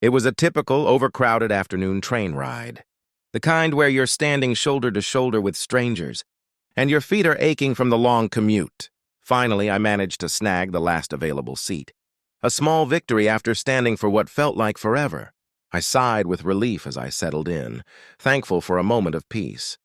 It was a typical, overcrowded afternoon train ride. The kind where you're standing shoulder to shoulder with strangers, and your feet are aching from the long commute. Finally, I managed to snag the last available seat. A small victory after standing for what felt like forever. I sighed with relief as I settled in, thankful for a moment of peace.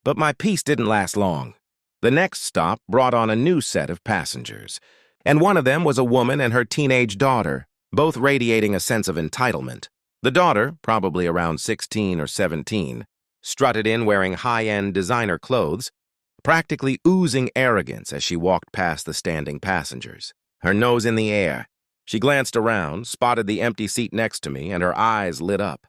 But my peace didn't last long. The next stop brought on a new set of passengers, and one of them was a woman and her teenage daughter, both radiating a sense of entitlement. The daughter, probably around 16 or 17, strutted in wearing high-end designer clothes, practically oozing arrogance as she walked past the standing passengers. Her nose in the air, she glanced around, spotted the empty seat next to me, and her eyes lit up.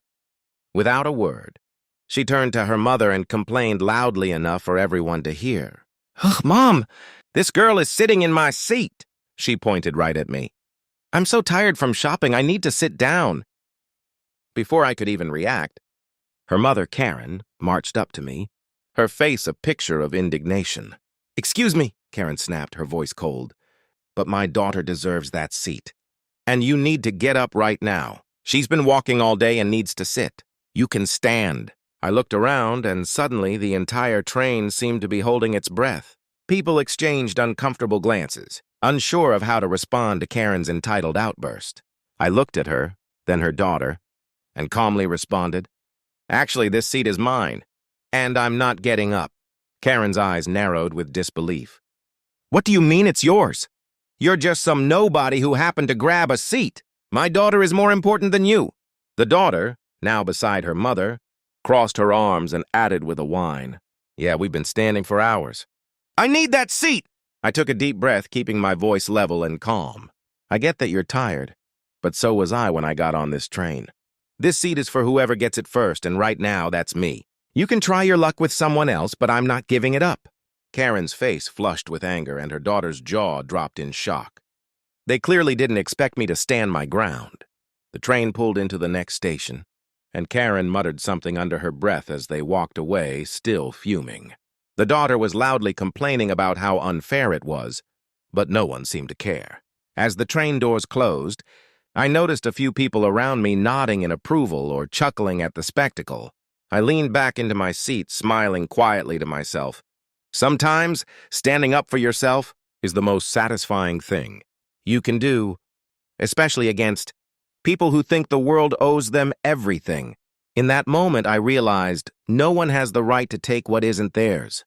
Without a word, she turned to her mother and complained loudly enough for everyone to hear. "Ugh, Mom, this girl is sitting in my seat." She pointed right at me. "I'm so tired from shopping, I need to sit down." Before I could even react, her mother, Karen, marched up to me, her face a picture of indignation. "Excuse me," Karen snapped, her voice cold, "but my daughter deserves that seat. And you need to get up right now. She's been walking all day and needs to sit. You can stand." I looked around, and suddenly the entire train seemed to be holding its breath. People exchanged uncomfortable glances, unsure of how to respond to Karen's entitled outburst. I looked at her, then her daughter, and calmly responded, "Actually, this seat is mine, and I'm not getting up." Karen's eyes narrowed with disbelief. "What do you mean it's yours? You're just some nobody who happened to grab a seat. My daughter is more important than you." The daughter, now beside her mother, crossed her arms and added with a whine, "Yeah, we've been standing for hours." "I need that seat!" I took a deep breath, keeping my voice level and calm. "I get that you're tired, but so was I when I got on this train. This seat is for whoever gets it first, and right now, that's me. You can try your luck with someone else, but I'm not giving it up." Karen's face flushed with anger, and her daughter's jaw dropped in shock. They clearly didn't expect me to stand my ground. The train pulled into the next station, and Karen muttered something under her breath as they walked away, still fuming. The daughter was loudly complaining about how unfair it was, but no one seemed to care. As the train doors closed, I noticed a few people around me nodding in approval or chuckling at the spectacle. I leaned back into my seat, smiling quietly to myself. Sometimes, standing up for yourself is the most satisfying thing you can do, especially against people who think the world owes them everything. In that moment, I realized no one has the right to take what isn't theirs,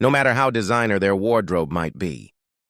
no matter how designer their wardrobe might be.